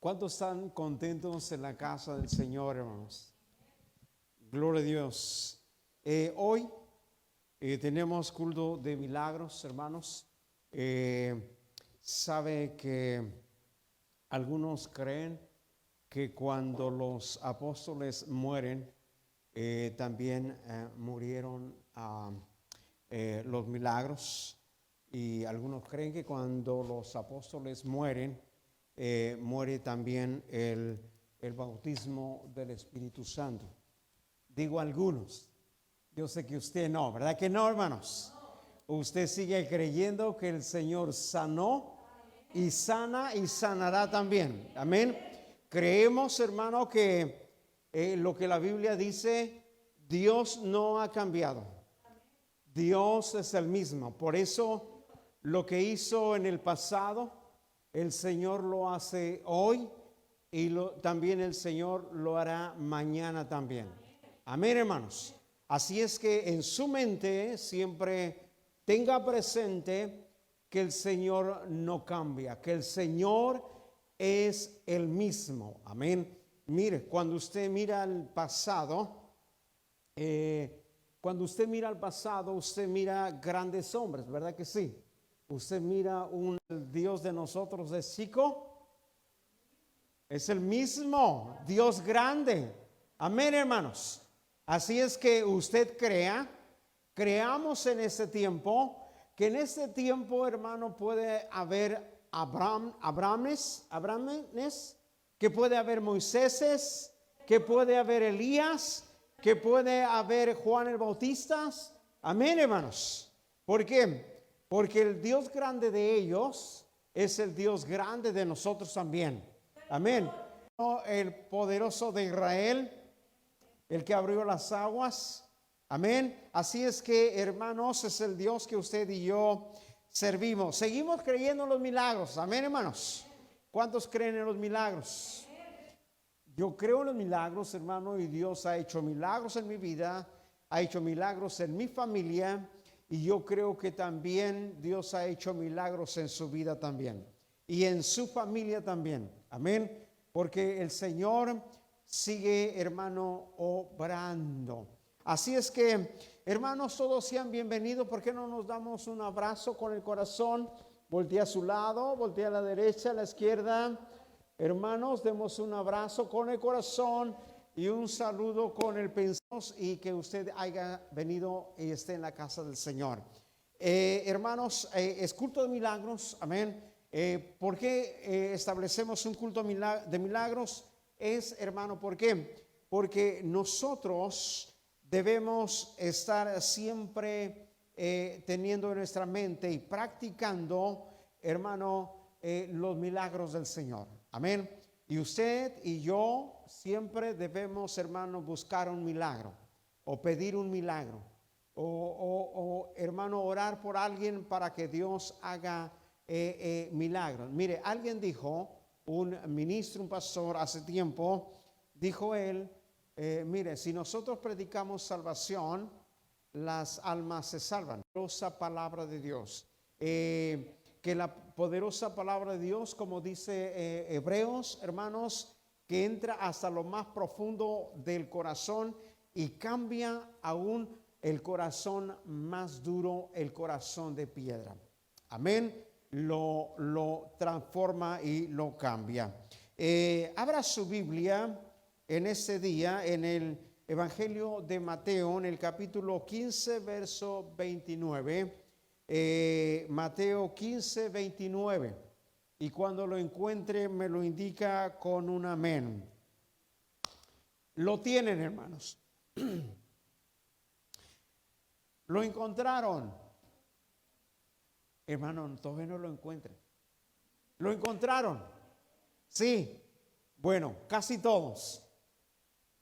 ¿Cuántos están contentos en la casa del Señor, hermanos? Gloria a Dios. Hoy tenemos culto de milagros, hermanos. Sabe que algunos creen que cuando los apóstoles mueren, también murieron los milagros. Y algunos creen que cuando los apóstoles mueren, muere también el bautismo del Espíritu Santo. Digo algunos, yo sé que usted no, ¿verdad que no, hermanos? Usted sigue creyendo que el Señor sanó y sana y sanará también, amén. Creemos, hermano, que lo que la Biblia dice, Dios no ha cambiado, Dios es el mismo. Por eso lo que hizo en el pasado, el Señor lo hace hoy y también el Señor lo hará mañana también. Amén, hermanos. Así es que en su mente siempre tenga presente que el Señor no cambia, que el Señor es el mismo. Amén. Mire, cuando usted mira al pasado, usted mira grandes hombres, ¿verdad que sí? Usted mira el Dios de nosotros es chico, es el mismo Dios grande. Amén, hermanos. Así es que usted creamos en ese tiempo, que en ese tiempo, hermano, puede haber Abrahames, que puede haber Moiséses, que puede haber Elías, que puede haber Juan el Bautista. Amén, hermanos. ¿Por qué? Porque el Dios grande de ellos es el Dios grande de nosotros también. Amén. El poderoso de Israel, el que abrió las aguas. Amén. Así es que, hermanos, es el Dios que usted y yo servimos. Seguimos creyendo en los milagros. Amén, hermanos. ¿Cuántos creen en los milagros? Yo creo en los milagros, hermano, y Dios ha hecho milagros en mi vida, ha hecho milagros en mi familia. Y yo creo que también Dios ha hecho milagros en su vida también. Y en su familia también. Amén. Porque el Señor sigue, hermano, obrando. Así es que, hermanos, todos sean bienvenidos. ¿Por qué no nos damos un abrazo con el corazón? Voltea a su lado, voltea a la derecha, a la izquierda. Hermanos, demos un abrazo con el corazón y un saludo con el pensamiento, y que usted haya venido y esté en la casa del Señor. Hermanos, es culto de milagros, amén. ¿Por qué establecemos un culto de milagros? Hermano, ¿por qué? Porque nosotros debemos estar siempre teniendo en nuestra mente y practicando, hermano, los milagros del Señor. Amén. Y usted y yo siempre debemos, hermano, buscar un milagro o pedir un milagro o hermano, orar por alguien para que Dios haga milagros. Mire, alguien dijo, un ministro, un pastor hace tiempo, dijo él, mire, si nosotros predicamos salvación, las almas se salvan. Poderosa palabra de Dios. Que la poderosa palabra de Dios, como dice Hebreos, hermanos, que entra hasta lo más profundo del corazón y cambia aún el corazón más duro, el corazón de piedra. Amén. Lo transforma y lo cambia. Abra su Biblia en este día en el Evangelio de Mateo, en el capítulo 15, verso 29. Mateo 15, 29. Y cuando lo encuentre me lo indica con un amén. Lo tienen, hermanos. Lo encontraron. Hermano, todavía no lo encuentran. ¿Lo encontraron? Sí. Bueno, casi todos.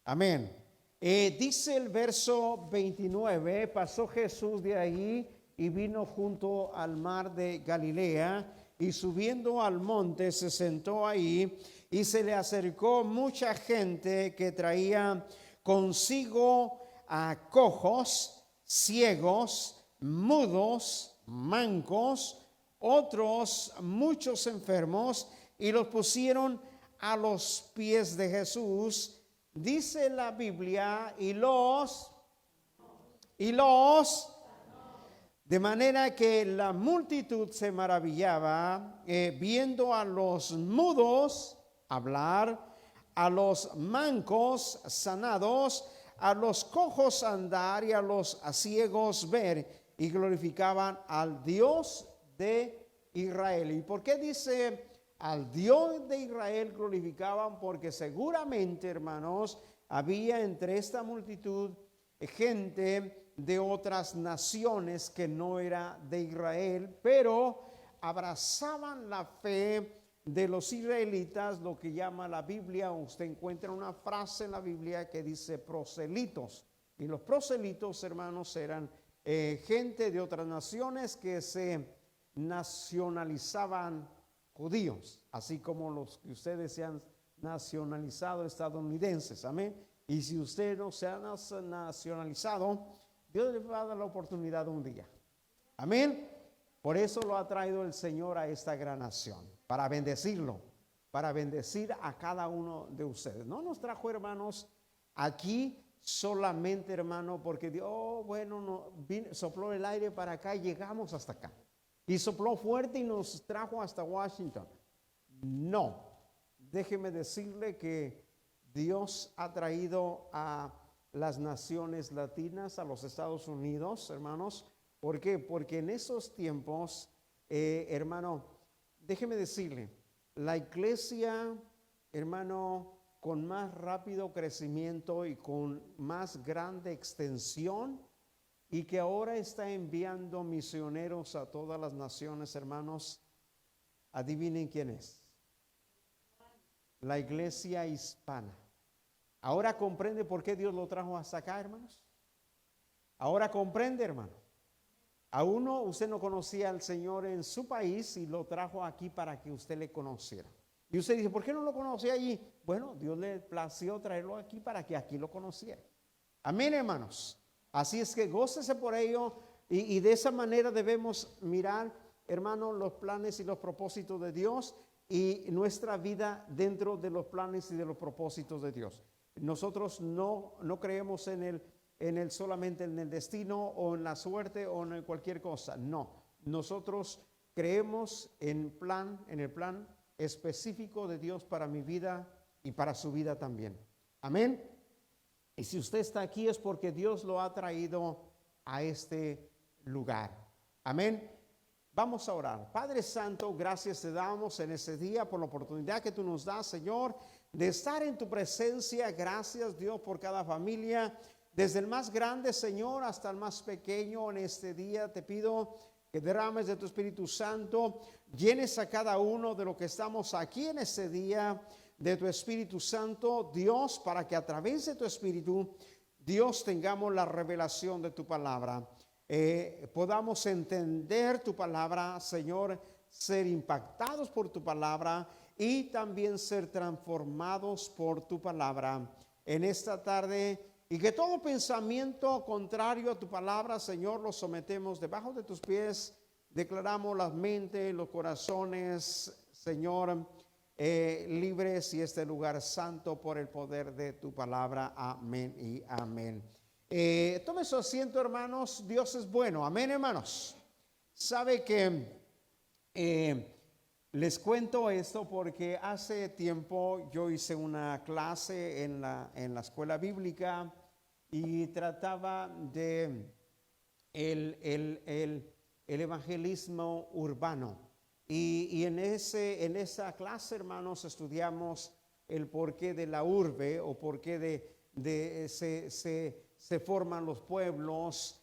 Amén. Dice el verso 29, pasó Jesús de ahí y vino junto al mar de Galilea, y subiendo al monte se sentó ahí, y se le acercó mucha gente que traía consigo a cojos, ciegos, mudos, mancos, otros muchos enfermos, y los pusieron a los pies de Jesús, dice la Biblia, y los, de manera que la multitud se maravillaba viendo a los mudos hablar, a los mancos sanados, a los cojos andar y a los ciegos ver, y glorificaban al Dios de Israel. ¿Y por qué dice al Dios de Israel glorificaban? Porque seguramente, hermanos, había entre esta multitud gente de otras naciones que no era de Israel, pero abrazaban la fe de los israelitas, lo que llama la Biblia. Usted encuentra una frase en la Biblia que dice proselitos, y los proselitos, hermanos, eran gente de otras naciones que se nacionalizaban judíos, así como los que ustedes se han nacionalizado estadounidenses, amén. Y si usted no se ha nacionalizado, Dios le va a dar la oportunidad un día, amén. Por eso lo ha traído el Señor a esta gran nación, para bendecirlo, para bendecir a cada uno de ustedes. No nos trajo, hermanos, aquí solamente, hermano, porque Dios, bueno, no, sopló el aire para acá y llegamos hasta acá. Y sopló fuerte y nos trajo hasta Washington. No, déjeme decirle que Dios ha traído a las naciones latinas, a los Estados Unidos, hermanos. ¿Por qué? Porque en esos tiempos, hermano, déjeme decirle, la iglesia, hermano, con más rápido crecimiento y con más grande extensión, y que ahora está enviando misioneros a todas las naciones, hermanos, adivinen quién es. La iglesia hispana. Ahora comprende por qué Dios lo trajo hasta acá, hermanos. Ahora comprende, hermano. A uno, usted no conocía al Señor en su país y lo trajo aquí para que usted le conociera. Y usted dice, ¿por qué no lo conocía allí? Bueno, Dios le plació traerlo aquí para que aquí lo conociera. Amén, hermanos. Así es que gócese por ello, y de esa manera debemos mirar, hermano, los planes y los propósitos de Dios y nuestra vida dentro de los planes y de los propósitos de Dios. Nosotros no creemos en el solamente en el destino o en la suerte o en cualquier cosa. No, nosotros creemos en el plan específico de Dios para mi vida y para su vida también. Amén. Y si usted está aquí es porque Dios lo ha traído a este lugar. Amén. Vamos a orar. Padre Santo, gracias te damos en ese día por la oportunidad que tú nos das, Señor, de estar en tu presencia. Gracias, Dios, por cada familia, desde el más grande, Señor, hasta el más pequeño. En este día te pido que derrames de tu Espíritu Santo, llenes a cada uno de los que estamos aquí en ese día de tu Espíritu Santo, Dios, para que a través de tu Espíritu, Dios, tengamos la revelación de tu palabra. Podamos entender tu palabra, Señor, ser impactados por tu palabra y también ser transformados por tu palabra en esta tarde, y que todo pensamiento contrario a tu palabra, Señor, lo sometemos debajo de tus pies. Declaramos las mentes, los corazones, Señor, libres, y este lugar santo por el poder de tu palabra. Amén y amén. Tome su asiento, hermanos. Dios es bueno. Amén, hermanos. Sabe que les cuento esto porque hace tiempo yo hice una clase en la escuela bíblica y trataba de el evangelismo urbano. Y en esa clase, hermanos, estudiamos el porqué de la urbe, o porqué se forman los pueblos,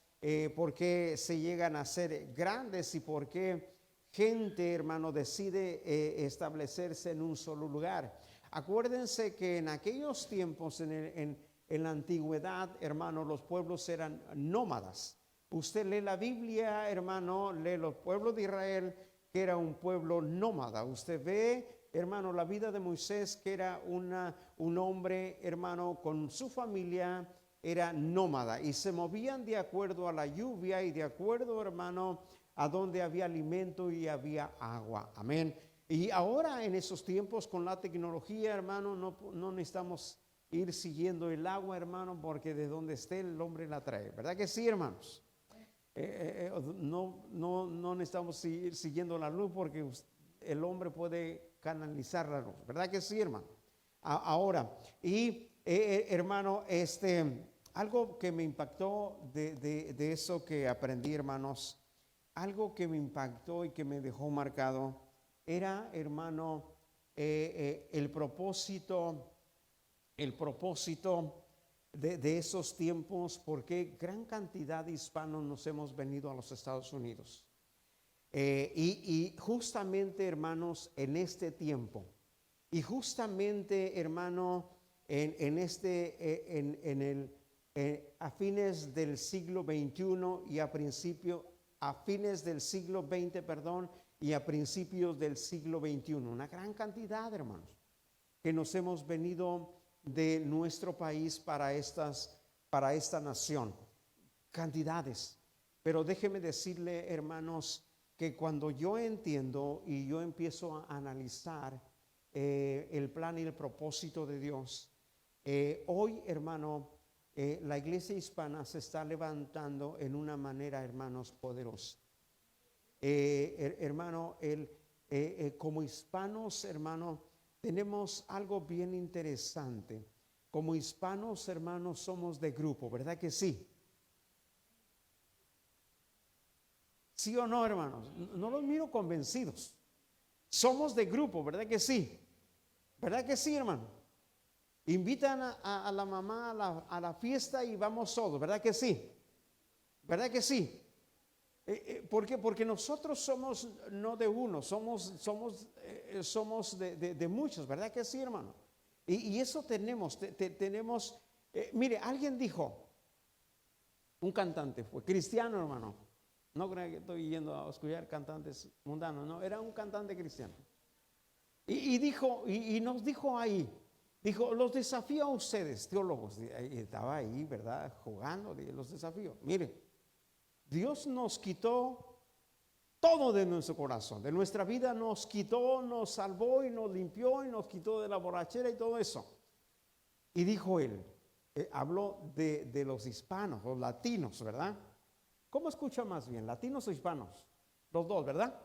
por qué se llegan a ser grandes y por qué gente, hermano, decide establecerse en un solo lugar. Acuérdense que en aquellos tiempos, en la antigüedad, hermano, los pueblos eran nómadas. Usted lee la Biblia, hermano, lee los pueblos de Israel, que era un pueblo nómada. Usted ve, hermano, la vida de Moisés, que era un hombre, hermano, con su familia, era nómada, y se movían de acuerdo a la lluvia y de acuerdo, hermano, a donde había alimento y había agua. Amén. Y ahora en esos tiempos con la tecnología, hermano, no necesitamos ir siguiendo el agua, hermano, porque de donde esté el hombre la trae. ¿Verdad que sí, hermanos? No necesitamos ir siguiendo la luz porque el hombre puede canalizar la luz. ¿Verdad que sí, hermano? Ahora, y hermano, algo que me impactó de eso que aprendí, hermanos, algo que me impactó y que me dejó marcado era, hermano, el propósito de esos tiempos, porque gran cantidad de hispanos nos hemos venido a los Estados Unidos. Y justamente, hermanos, en este tiempo, y justamente, hermano, a fines del siglo XXI y a fines del siglo XX, perdón, y a principios del siglo XXI, una gran cantidad, hermanos, que nos hemos venido de nuestro país para esta nación, cantidades. Pero déjeme decirle, hermanos, que cuando yo entiendo y yo empiezo a analizar el plan y el propósito de Dios, hoy, hermano, la iglesia hispana se está levantando en una manera, hermanos, poderosa. Hermano, como hispanos, hermano, tenemos algo bien interesante. Como hispanos, hermanos, somos de grupo, ¿verdad que sí? ¿Sí o no, hermanos? No los miro convencidos. Somos de grupo, ¿verdad que sí? ¿Verdad que sí, hermano? Invitan a la mamá a la fiesta y vamos todos, ¿verdad que sí? ¿Verdad que sí? ¿Por qué? Porque nosotros somos no de uno, somos de muchos, ¿verdad que sí, hermano? Y eso tenemos, mire, alguien dijo, un cantante fue cristiano, hermano. No creo que estoy yendo a escuchar cantantes mundanos, no, era un cantante cristiano. Y dijo, y nos dijo ahí, dijo, los desafío a ustedes, teólogos, y estaba ahí, ¿verdad? Jugando, los desafío. Mire, Dios nos quitó todo de nuestro corazón, de nuestra vida nos quitó, nos salvó y nos limpió y nos quitó de la borrachera y todo eso. Y dijo él, habló de los hispanos, los latinos, ¿verdad? ¿Cómo escucha más bien, latinos o hispanos? Los dos, ¿verdad?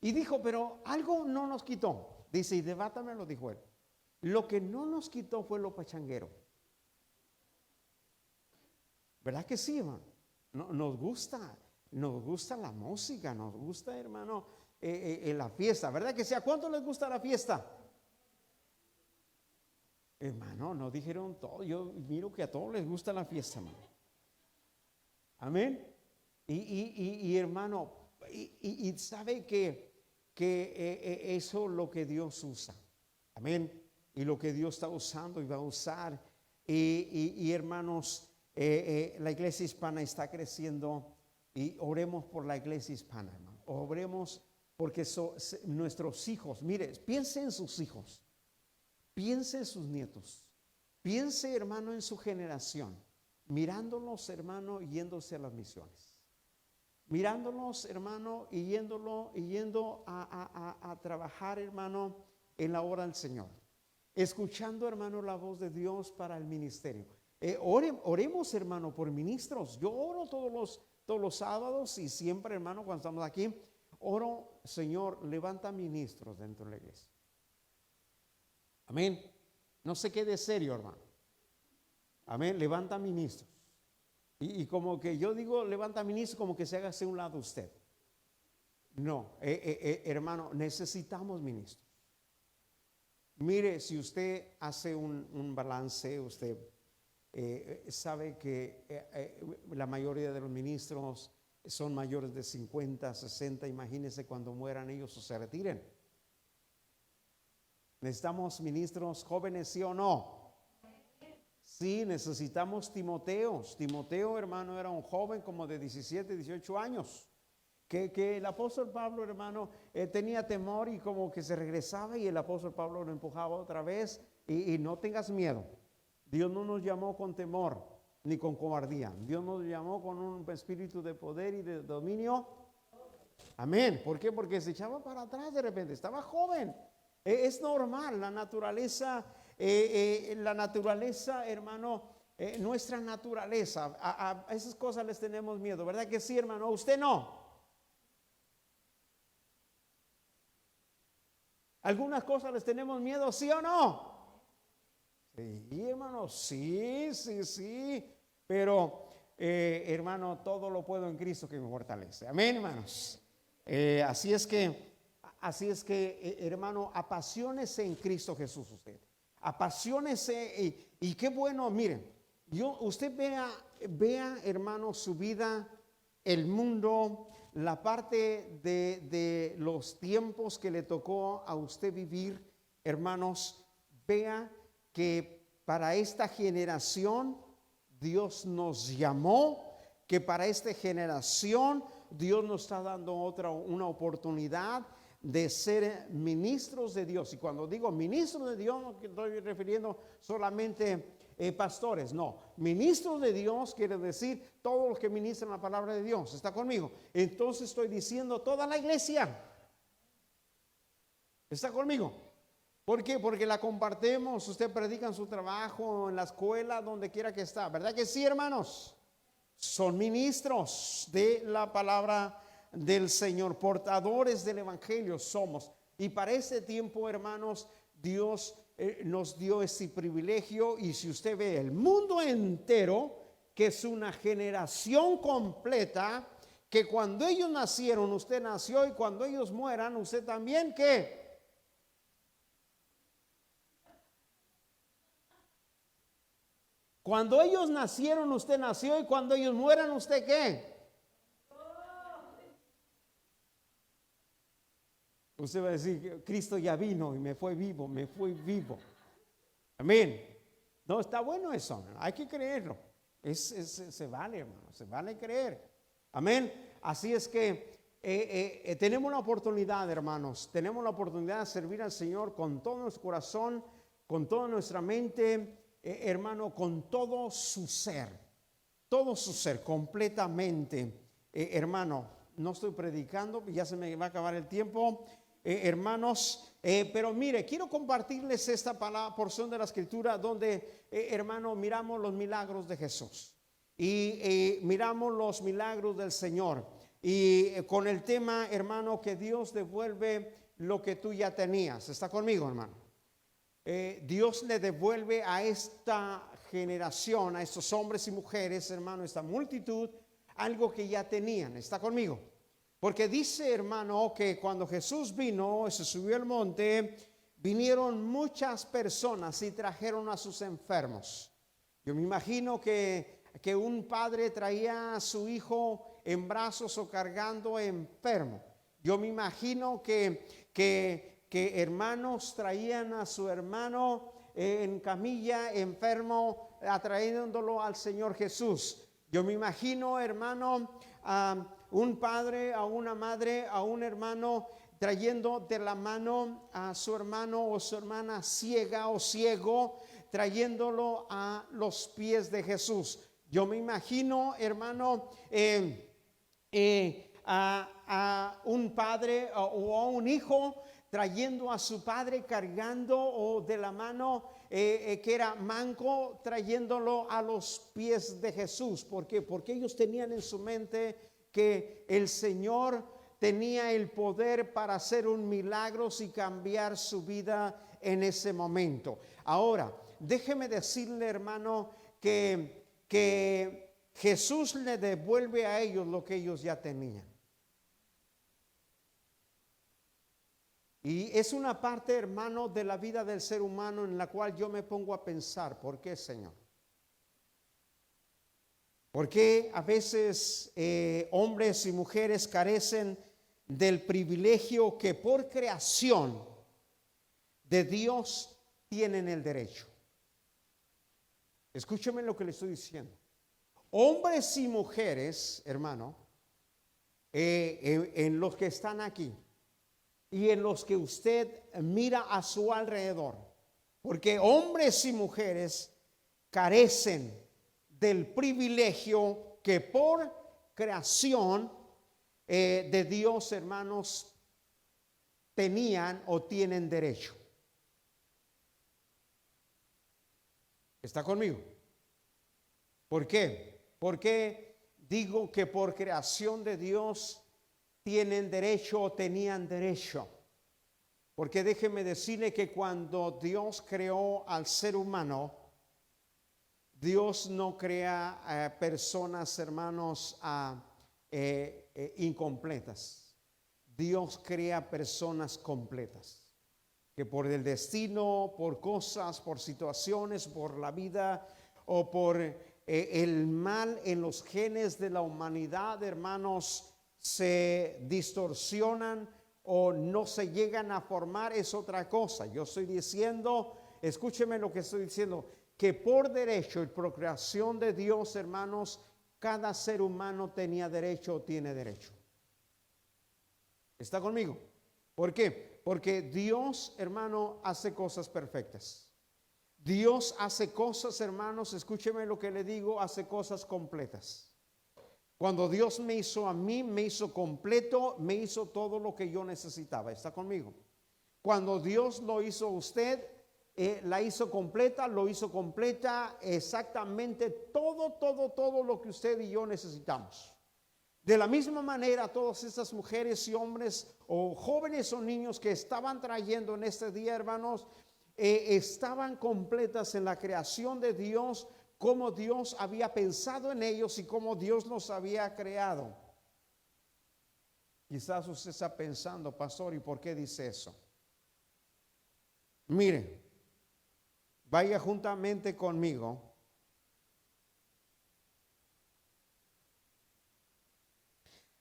Y dijo, pero algo no nos quitó. Dice, y debátamelo, dijo él. Lo que no nos quitó fue lo pachanguero. ¿Verdad que sí, hermano? Nos gusta la música, nos gusta, hermano, la fiesta, ¿verdad que sí? ¿A cuánto les gusta la fiesta? Hermano, no dijeron todo, yo miro que a todos les gusta la fiesta, hermano. Amén. Y hermano, y sabe que eso es lo que Dios usa. Amén. Y lo que Dios está usando y va a usar. Y hermanos, la iglesia hispana está creciendo y oremos por la iglesia hispana, hermano. Oremos porque nuestros hijos, mire, piense en sus hijos, piense en sus nietos, piense, hermano, en su generación, mirándolos, hermano, yéndose a las misiones, mirándolos, hermano, y yendo a trabajar, hermano, en la obra del Señor, escuchando, hermano, la voz de Dios para el ministerio. Oremos, hermano, por ministros. Yo oro todos los sábados y siempre, hermano, cuando estamos aquí, oro, Señor, levanta ministros dentro de la iglesia. Amén. No se quede serio, hermano. Amén. Levanta ministros. Y como que yo digo, levanta ministros, como que se haga hacia un lado usted. No, hermano, necesitamos ministros. Mire, si usted hace un balance, usted sabe que la mayoría de los ministros son mayores de 50, 60, imagínense cuando mueran ellos o se retiren. ¿Necesitamos ministros jóvenes, sí o no? Sí, necesitamos Timoteos. Timoteo, hermano, era un joven como de 17, 18 años. Que el apóstol Pablo, hermano, tenía temor y como que se regresaba y el apóstol Pablo lo empujaba otra vez y no tengas miedo. Dios no nos llamó con temor ni con cobardía. Dios nos llamó con un espíritu de poder y de dominio. Amén. ¿Por qué? Porque se echaba para atrás de repente, estaba joven. Es normal, la naturaleza, hermano, nuestra naturaleza, a esas cosas les tenemos miedo, ¿verdad que sí, hermano? Usted no. ¿Algunas cosas les tenemos miedo, sí o no? Sí, hermano, sí. Pero, hermano, todo lo puedo en Cristo que me fortalece. Amén, hermanos. Así es que, hermano, apasionese en Cristo Jesús usted. Apasionese y qué bueno, miren, usted vea, hermano, su vida, el mundo, la parte de los tiempos que le tocó a usted vivir, hermanos, vea que para esta generación Dios nos llamó, que para esta generación Dios nos está dando una oportunidad de ser ministros de Dios. Y cuando digo ministros de Dios, no estoy refiriendo solamente pastores, no. Ministros de Dios quiere decir todos los que ministran la palabra de Dios. ¿Está conmigo? Entonces estoy diciendo toda la iglesia. ¿Está conmigo? ¿Por qué? Porque la compartimos. Usted predica en su trabajo, en la escuela, donde quiera que está. ¿Verdad que sí, hermanos? Son ministros de la palabra del Señor, portadores del evangelio somos. Y para este tiempo, hermanos, Dios nos dio ese privilegio. Y si usted ve el mundo entero, que es una generación completa, que cuando ellos nacieron, usted nació, y cuando ellos mueran, usted también, ¿qué? Cuando ellos nacieron, usted nació, y cuando ellos mueran, ¿usted qué? Usted va a decir, Cristo ya vino y me fue vivo. Amén. No, está bueno eso, hay que creerlo. Se vale, hermano, se vale creer. Amén. Así es que tenemos una oportunidad, hermanos. Tenemos la oportunidad de servir al Señor con todo nuestro corazón, con toda nuestra mente, hermano, con todo su ser completamente. Hermano, no estoy predicando, ya se me va a acabar el tiempo, hermanos, pero mire, quiero compartirles esta porción de la escritura donde, hermano, miramos los milagros de Jesús y miramos los milagros del Señor, y con el tema, hermano, que Dios devuelve lo que tú ya tenías. ¿Está conmigo, hermano? Dios le devuelve a esta generación, a estos hombres y mujeres, hermano, esta multitud, algo que ya tenían. ¿Está conmigo? Porque dice, hermano, que cuando Jesús vino, se subió al monte, vinieron muchas personas y trajeron a sus enfermos. Yo me imagino que un padre traía a su hijo en brazos o cargando enfermo. Yo me imagino que hermanos traían a su hermano en camilla, enfermo, atrayéndolo al Señor Jesús. Yo me imagino, hermano, a un padre, a una madre, a un hermano trayendo de la mano a su hermano o su hermana ciega o ciego, trayéndolo a los pies de Jesús. Yo me imagino, hermano, a un padre o a un hijo trayendo a su padre, cargando o de la mano que era manco, trayéndolo a los pies de Jesús. ¿Por qué? Porque ellos tenían en su mente que el Señor tenía el poder para hacer un milagro y cambiar su vida en ese momento. Ahora, déjeme decirle, hermano, que Jesús le devuelve a ellos lo que ellos ya tenían. Y es una parte, hermano, de la vida del ser humano en la cual yo me pongo a pensar, ¿por qué, Señor? ¿Por qué a veces hombres y mujeres carecen del privilegio que por creación de Dios tienen el derecho? Escúcheme lo que le estoy diciendo. Hombres y mujeres, hermano, en los que están aquí y en los que usted mira a su alrededor, porque hombres y mujeres carecen del privilegio que por creación de Dios, hermanos, tenían o tienen derecho. ¿Está conmigo? ¿Por qué? Porque digo que por creación de Dios tienen derecho o tenían derecho. Porque déjeme decirle que cuando Dios creó al ser humano, Dios no crea personas, hermanos, incompletas. Dios crea personas completas, que por el destino, por cosas, por situaciones, por la vida o por el mal en los genes de la humanidad, hermanos, se distorsionan o no se llegan a formar, es otra cosa. Yo estoy diciendo, escúcheme lo que estoy diciendo, que por derecho y procreación de Dios, hermanos, cada ser humano tenía derecho o tiene derecho. ¿Está conmigo? ¿Por qué? Porque Dios, hermano, hace cosas perfectas. Dios hace cosas, hermanos, escúcheme lo que le digo, hace cosas completas. Cuando Dios me hizo a mí, me hizo completo, me hizo todo lo que yo necesitaba. ¿Está conmigo? Cuando Dios lo hizo a usted, la hizo completa, lo hizo completa, exactamente todo lo que usted y yo necesitamos. De la misma manera, todas esas mujeres y hombres o jóvenes o niños que estaban trayendo en este día, hermanos, estaban completas en la creación de Dios, como Dios había pensado en ellos y como Dios los había creado. Quizás usted está pensando, pastor, ¿y por qué dice eso? Mire, vaya juntamente conmigo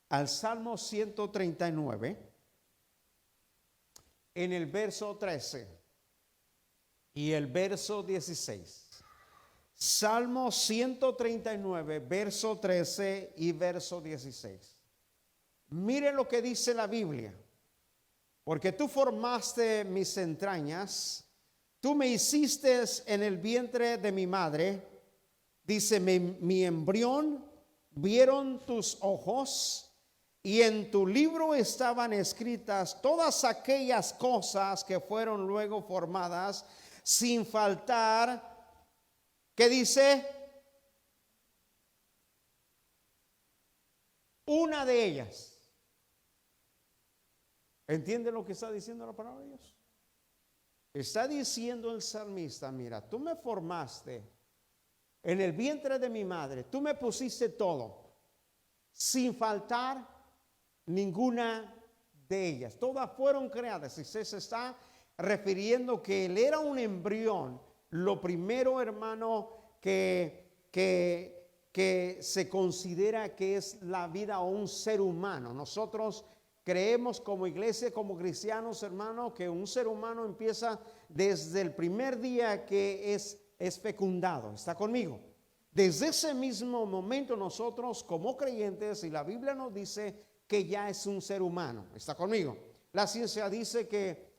al Salmo 139, en el verso 13 y el verso 16. Salmo 139, verso 13 y verso 16. Mire lo que dice la Biblia. Porque tú formaste mis entrañas, tú me hiciste en el vientre de mi madre. Dice, mi embrión vieron tus ojos, y en tu libro estaban escritas todas aquellas cosas que fueron luego formadas, sin faltar, ¿qué dice? Una de ellas. ¿Entiende lo que está diciendo la palabra de Dios? Está diciendo el salmista, mira, tú me formaste en el vientre de mi madre, tú me pusiste todo, sin faltar ninguna de ellas. Todas fueron creadas. Y se está refiriendo que él era un embrión. Lo primero, hermano, que se considera que es la vida o un ser humano. Nosotros creemos como iglesia, como cristianos, hermano, que un ser humano empieza desde el primer día que es fecundado. ¿Está conmigo? Desde ese mismo momento nosotros como creyentes, y la Biblia nos dice que ya es un ser humano. ¿Está conmigo? La ciencia dice que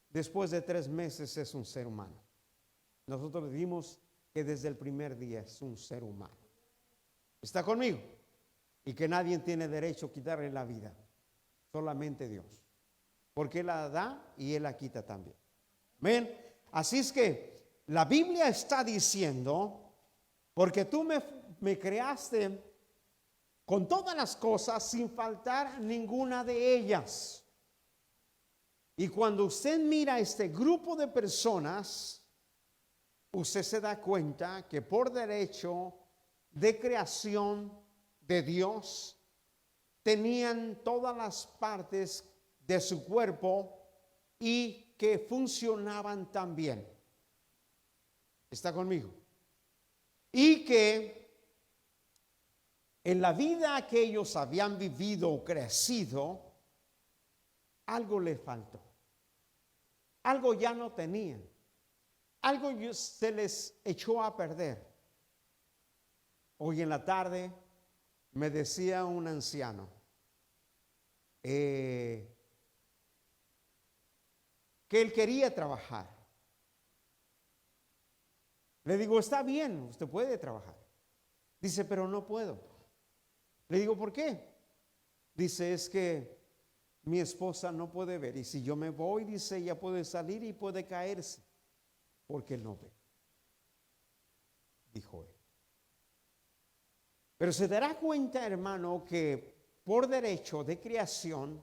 después de 3 meses es un ser humano. Nosotros decimos que desde el primer día es un ser humano. ¿Está conmigo? Y que nadie tiene derecho a quitarle la vida. Solamente Dios. Porque Él la da y Él la quita también. ¿Ven? Así es que la Biblia está diciendo, porque tú me creaste con todas las cosas sin faltar ninguna de ellas. Y cuando usted mira este grupo de personas, usted se da cuenta que por derecho de creación de Dios tenían todas las partes de su cuerpo y que funcionaban tan bien. ¿Está conmigo? Y que en la vida que ellos habían vivido o crecido, algo les faltó. Algo ya no tenían. Algo se les echó a perder. Hoy en la tarde me decía un anciano que él quería trabajar. Le digo, está bien, usted puede trabajar. Dice, pero no puedo. Le digo, ¿por qué? Dice, es que mi esposa no puede ver. Y si yo me voy, dice, ella puede salir y puede caerse. Porque no ve. Dijo él. Pero se dará cuenta, hermano, que por derecho de creación,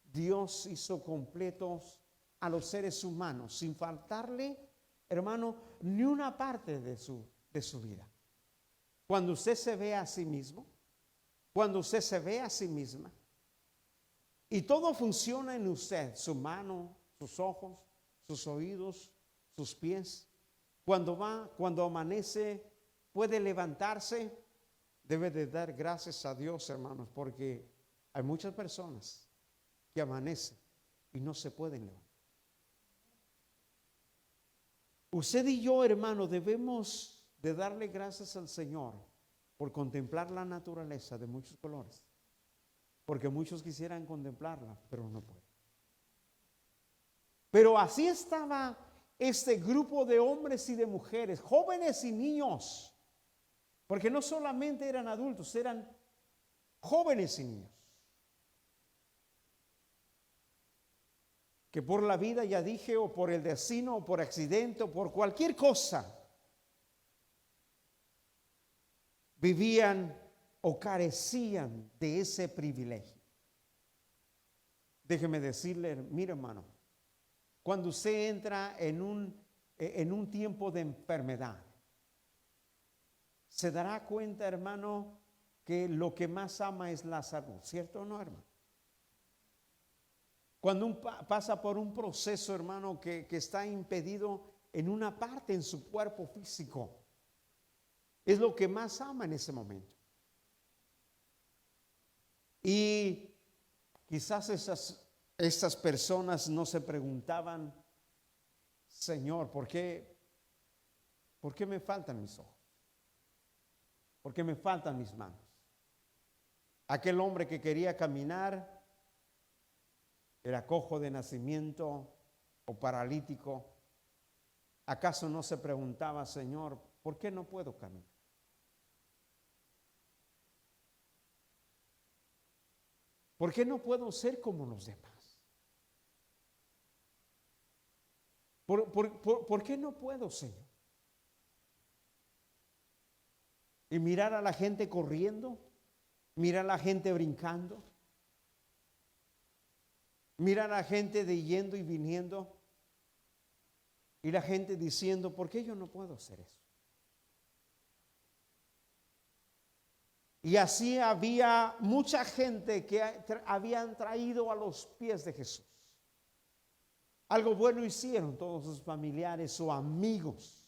Dios hizo completos a los seres humanos, sin faltarle, hermano, ni una parte de su vida. Cuando usted se ve a sí mismo, cuando usted se ve a sí misma, y todo funciona en usted, su mano, sus ojos, sus oídos, sus pies, cuando amanece, puede levantarse, debe de dar gracias a Dios, hermanos, porque hay muchas personas que amanecen y no se pueden levantar. Usted y yo, hermano, debemos de darle gracias al Señor por contemplar la naturaleza de muchos colores, porque muchos quisieran contemplarla, pero no pueden. Pero así estaba este grupo de hombres y de mujeres, jóvenes y niños, porque no solamente eran adultos, eran jóvenes y niños, que por la vida, ya dije, o por el destino, o por accidente, o por cualquier cosa, vivían o carecían de ese privilegio. Déjeme decirle, mire, hermano, cuando usted entra en un tiempo de enfermedad, se dará cuenta, hermano, que lo que más ama es la salud, ¿cierto o no, hermano? Cuando pasa por un proceso, hermano, que está impedido en una parte en su cuerpo físico, es lo que más ama en ese momento. Y quizás estas personas no se preguntaban, Señor, ¿por qué me faltan mis ojos? ¿Por qué me faltan mis manos? Aquel hombre que quería caminar era cojo de nacimiento o paralítico. ¿Acaso no se preguntaba, Señor, por qué no puedo caminar? ¿Por qué no puedo ser como los demás? ¿Por qué no puedo, Señor? Y mirar a la gente corriendo, mirar a la gente brincando, mirar a la gente de yendo y viniendo, y la gente diciendo, ¿por qué yo no puedo hacer eso? Y así había mucha gente que habían traído a los pies de Jesús. Algo bueno hicieron todos sus familiares o amigos.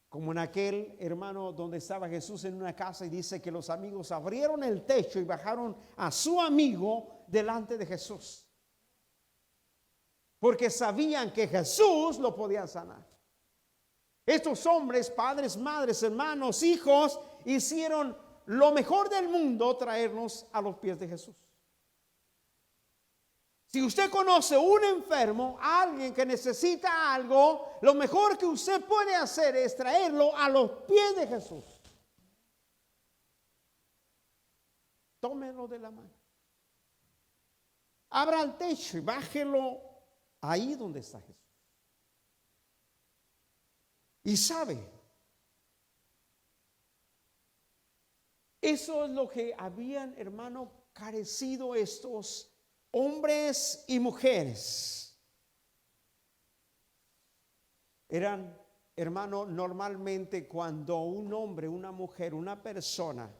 Como en aquel, hermano, donde estaba Jesús en una casa y dice que los amigos abrieron el techo y bajaron a su amigo delante de Jesús. Porque sabían que Jesús lo podía sanar. Estos hombres, padres, madres, hermanos, hijos, hicieron lo mejor del mundo, traernos a los pies de Jesús. Si usted conoce un enfermo, alguien que necesita algo, lo mejor que usted puede hacer es traerlo a los pies de Jesús. Tómelo de la mano. Abra el techo y bájelo ahí donde está Jesús. Y sabe, eso es lo que habían, hermano, carecido estos hombres y mujeres. Eran, hermano, normalmente cuando un hombre, una mujer, una persona,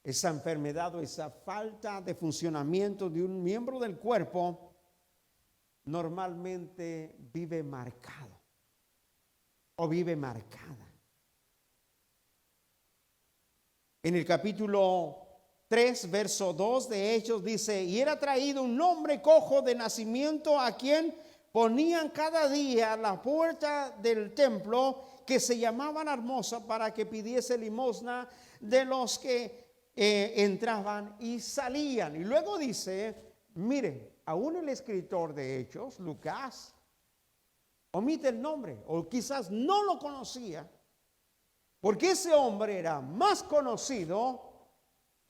esa enfermedad o esa falta de funcionamiento de un miembro del cuerpo, normalmente vive marcado o vive marcada. En el capítulo 3, verso 2 de Hechos dice, y era traído un hombre cojo de nacimiento a quien ponían cada día a la puerta del templo, que se llamaban Hermosa, para que pidiese limosna de los que entraban y salían. Y luego dice, mire, aún el escritor de Hechos, Lucas, omite el nombre, o quizás no lo conocía, porque ese hombre era más conocido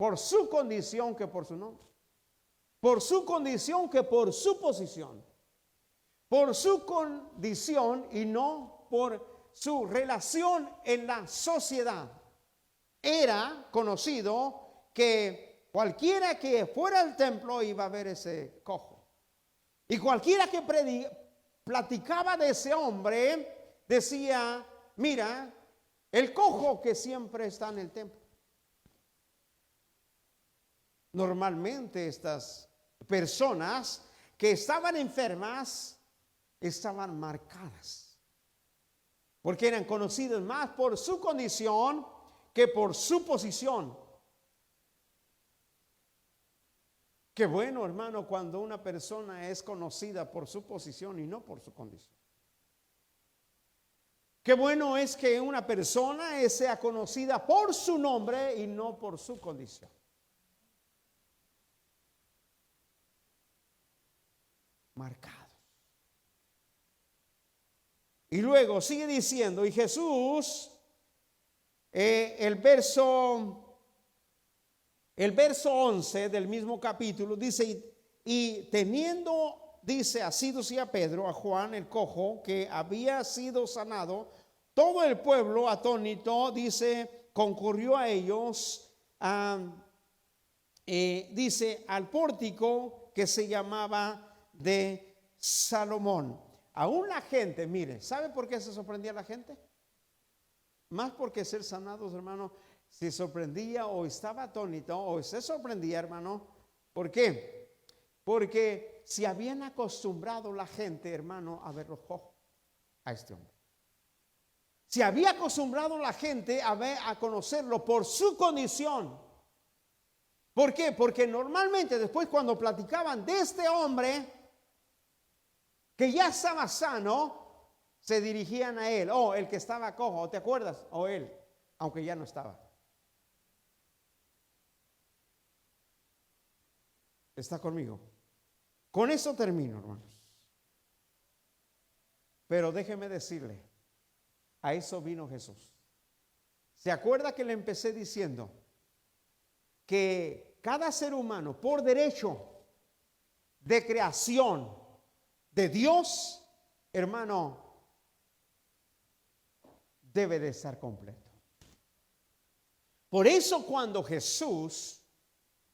por su condición que por su nombre. Por su condición que por su posición. Por su condición y no por su relación en la sociedad. Era conocido que cualquiera que fuera al templo iba a ver ese cojo. Y cualquiera que platicaba de ese hombre decía, mira, el cojo que siempre está en el templo. Normalmente estas personas que estaban enfermas estaban marcadas, porque eran conocidos más por su condición que por su posición. Qué bueno, hermano, cuando una persona es conocida por su posición y no por su condición. Qué bueno es que una persona sea conocida por su nombre y no por su condición. Marcados. Y luego sigue diciendo, y Jesús, el verso 11 del mismo capítulo dice, y teniendo, dice, así decía Pedro a Juan el cojo que había sido sanado, todo el pueblo atónito, dice, concurrió a ellos, dice, al pórtico que se llamaba de Salomón. Aún la gente, mire, ¿sabe por qué se sorprendía la gente? Más porque ser sanados, hermano, se sorprendía o estaba atónito o se sorprendía, hermano. ¿Por qué? Porque se habían acostumbrado la gente, hermano, a ver los cojos a este hombre. Se había acostumbrado la gente a conocerlo por su condición. ¿Por qué? Porque normalmente después cuando platicaban de este hombre que ya estaba sano, se dirigían a él. Oh, el que estaba cojo, ¿te acuerdas? O él, aunque ya no estaba. ¿Está conmigo? Con eso termino, hermanos. Pero déjeme decirle, a eso vino Jesús. ¿Se acuerda que le empecé diciendo que cada ser humano, por derecho de creación de Dios, hermano, debe de estar completo? Por eso cuando Jesús,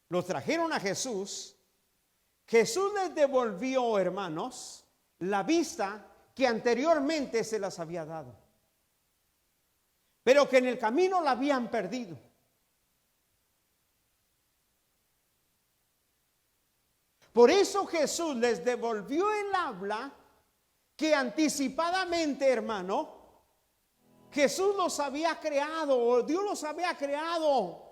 los trajeron a Jesús, Jesús les devolvió, hermanos, la vista que anteriormente se las había dado, pero que en el camino la habían perdido. Por eso Jesús les devolvió el habla que anticipadamente, hermano, Jesús los había creado, o Dios los había creado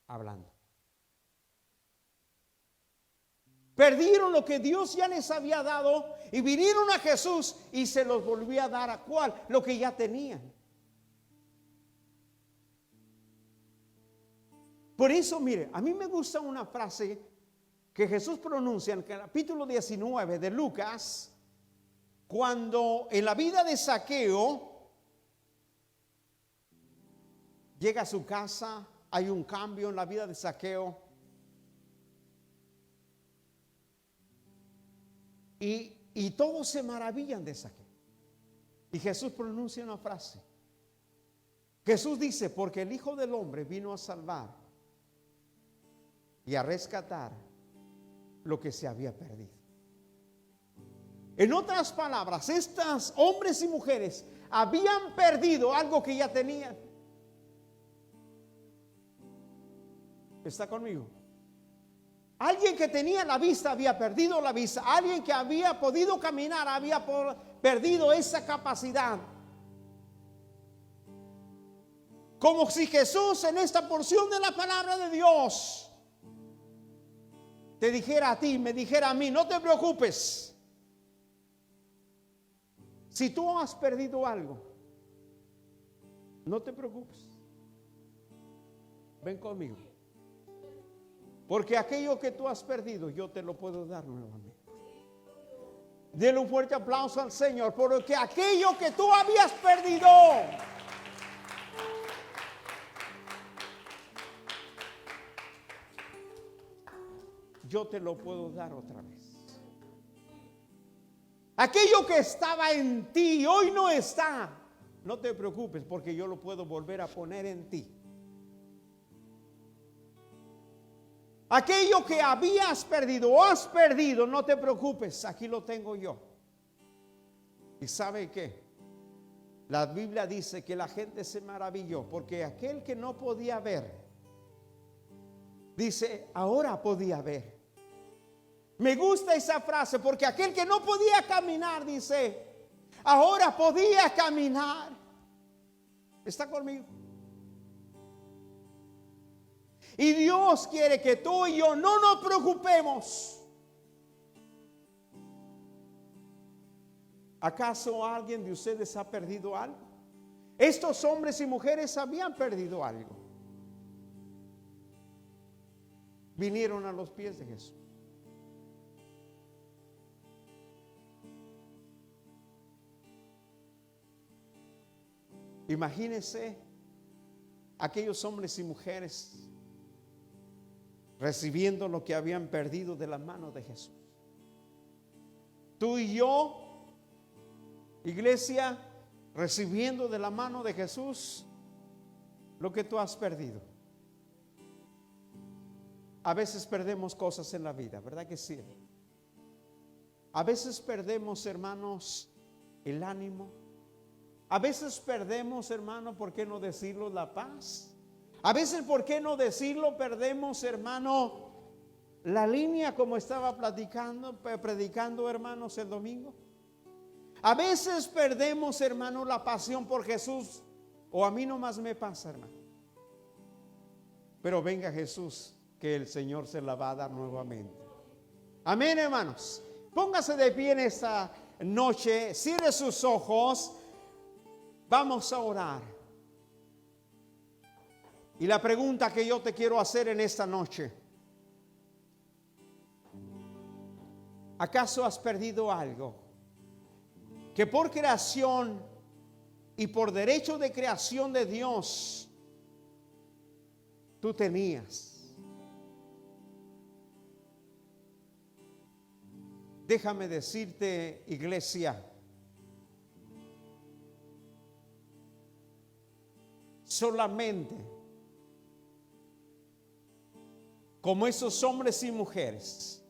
hablando. Perdieron lo que Dios ya les había dado y vinieron a Jesús y se los volvió a dar. ¿A cuál? Lo que ya tenían. Por eso, mire, a mí me gusta una frase que Jesús pronuncia en el capítulo 19 de Lucas, cuando en la vida de Zaqueo llega a su casa, hay un cambio en la vida de Zaqueo. Y todos se maravillan de Zaqueo. Y Jesús pronuncia una frase. Jesús dice, porque el Hijo del Hombre vino a salvar y a rescatar lo que se había perdido. En otras palabras, estos hombres y mujeres habían perdido algo que ya tenían. ¿Está conmigo? Alguien que tenía la vista había perdido la vista. Alguien que había podido caminar había perdido esa capacidad. Como si Jesús en esta porción de la palabra de Dios te dijera a ti, me dijera a mí, no te preocupes. Si tú has perdido algo, no te preocupes. Ven conmigo. Porque aquello que tú has perdido, yo te lo puedo dar nuevamente. Dele un fuerte aplauso al Señor, porque aquello que tú habías perdido, yo te lo puedo dar otra vez. Aquello que estaba en ti hoy no está. No te preocupes porque yo lo puedo volver a poner en ti. Aquello que habías perdido o has perdido, no te preocupes, aquí lo tengo yo. ¿Y sabe qué? La Biblia dice que la gente se maravilló porque aquel que no podía ver, dice, ahora podía ver. Me gusta esa frase porque aquel que no podía caminar, dice, ahora podía caminar. ¿Está conmigo? Y Dios quiere que tú y yo no nos preocupemos. ¿Acaso alguien de ustedes ha perdido algo? Estos hombres y mujeres habían perdido algo. Vinieron a los pies de Jesús. Imagínense aquellos hombres y mujeres recibiendo lo que habían perdido de la mano de Jesús. Tú y yo, iglesia, recibiendo de la mano de Jesús lo que tú has perdido. A veces perdemos cosas en la vida, ¿verdad que sí? A veces perdemos, hermanos, el ánimo. A veces perdemos, hermano, ¿por qué no decirlo? La paz. A veces, ¿por qué no decirlo? Perdemos, hermano, la línea como estaba predicando, hermanos, el domingo. A veces perdemos, hermano, la pasión por Jesús. O a mí nomás me pasa, hermano. Pero venga Jesús, que el Señor se la va a dar nuevamente. Amén, hermanos. Póngase de pie en esta noche. Cierre sus ojos. Vamos a orar. Y la pregunta que yo te quiero hacer en esta noche: ¿acaso has perdido algo que por creación y por derecho de creación de Dios tú tenías? Déjame decirte, iglesia, solamente como esos hombres y mujeres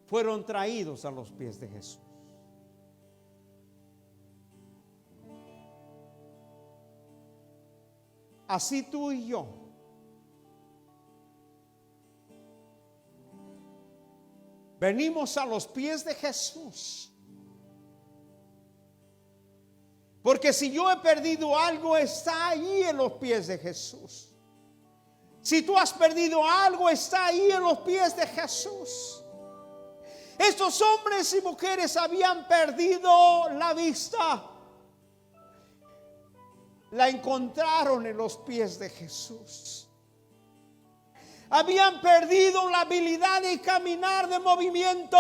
fueron traídos a los pies de Jesús. Así tú y yo venimos a los pies de Jesús. Porque si yo he perdido algo, está ahí en los pies de Jesús. Si tú has perdido algo, está ahí en los pies de Jesús. Estos hombres y mujeres habían perdido la vista. La encontraron en los pies de Jesús. Habían perdido la habilidad de caminar, de movimiento.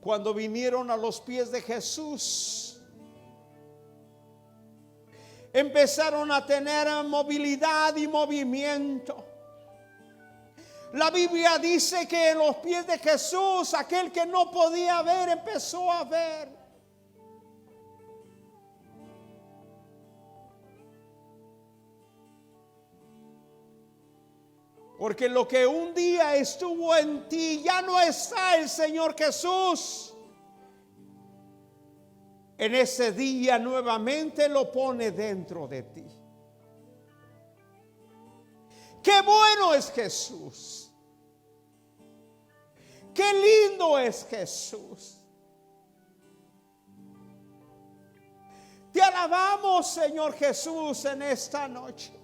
Cuando vinieron a los pies de Jesús, empezaron a tener movilidad y movimiento. La Biblia dice que en los pies de Jesús, aquel que no podía ver empezó a ver. Porque lo que un día estuvo en ti ya no está. El Señor Jesús en ese día nuevamente lo pone dentro de ti. Qué bueno es Jesús. Qué lindo es Jesús. Te alabamos, Señor Jesús, en esta noche.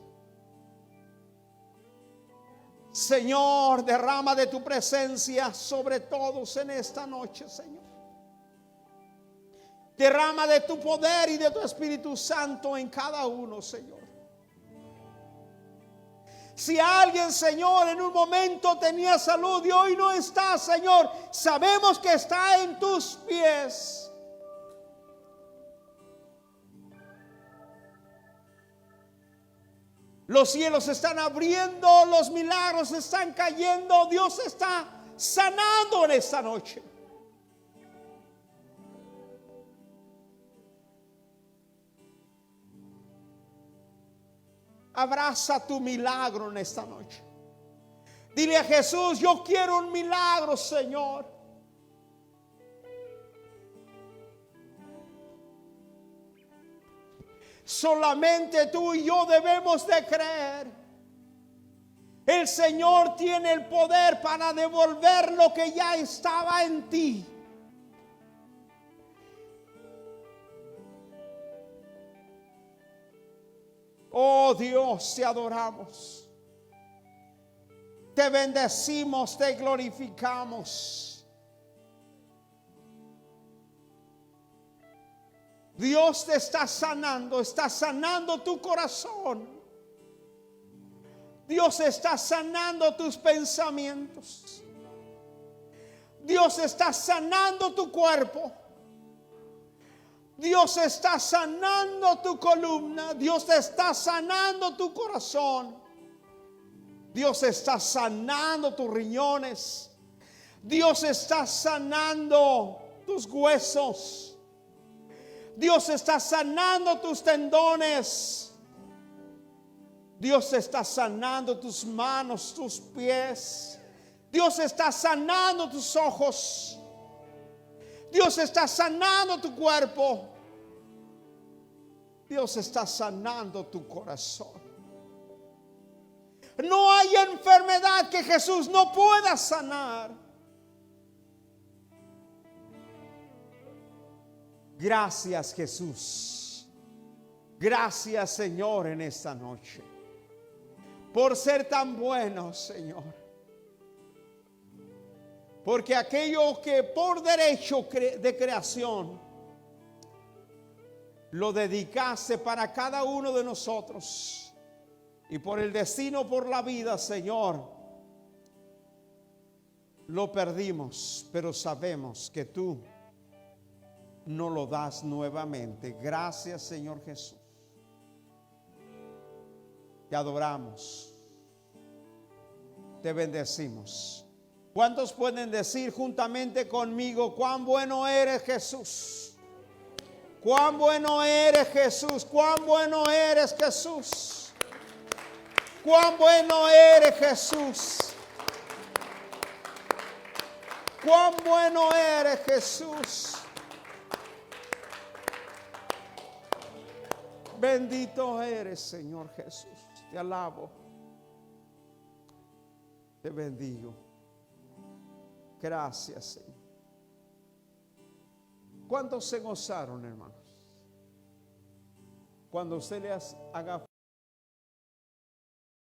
Señor, derrama de tu presencia sobre todos en esta noche, Señor. Derrama de tu poder y de tu Espíritu Santo en cada uno, Señor. Si alguien, Señor, en un momento tenía salud y hoy no está, Señor, sabemos que está en tus pies. Los cielos se están abriendo, los milagros están cayendo, Dios está sanando en esta noche. Abraza tu milagro en esta noche. Dile a Jesús: yo quiero un milagro, Señor. Solamente tú y yo debemos de creer. El Señor tiene el poder para devolver lo que ya estaba en ti. Oh Dios, te adoramos. Te bendecimos, te glorificamos. Dios te está sanando tu corazón. Dios está sanando tus pensamientos. Dios está sanando tu cuerpo. Dios está sanando tu columna. Dios está sanando tu corazón. Dios está sanando tus riñones. Dios está sanando tus huesos. Dios está sanando tus tendones. Dios está sanando tus manos, tus pies. Dios está sanando tus ojos. Dios está sanando tu cuerpo. Dios está sanando tu corazón. No hay enfermedad que Jesús no pueda sanar. Gracias, Jesús. Gracias, Señor, en esta noche, por ser tan bueno, Señor. Porque aquello que por derecho de creación lo dedicaste para cada uno de nosotros, y por el destino, por la vida, Señor, lo perdimos, pero sabemos que tú no lo das nuevamente. Gracias, Señor Jesús. Te adoramos. Te bendecimos. ¿Cuántos pueden decir juntamente conmigo: cuán bueno eres, Jesús? Cuán bueno eres, Jesús. Cuán bueno eres, Jesús. Cuán bueno eres, Jesús. Cuán bueno eres, Jesús. Bendito eres, Señor Jesús. Te alabo. Te bendigo. Gracias, Señor. ¿Cuántos se gozaron, hermanos? Cuando usted les haga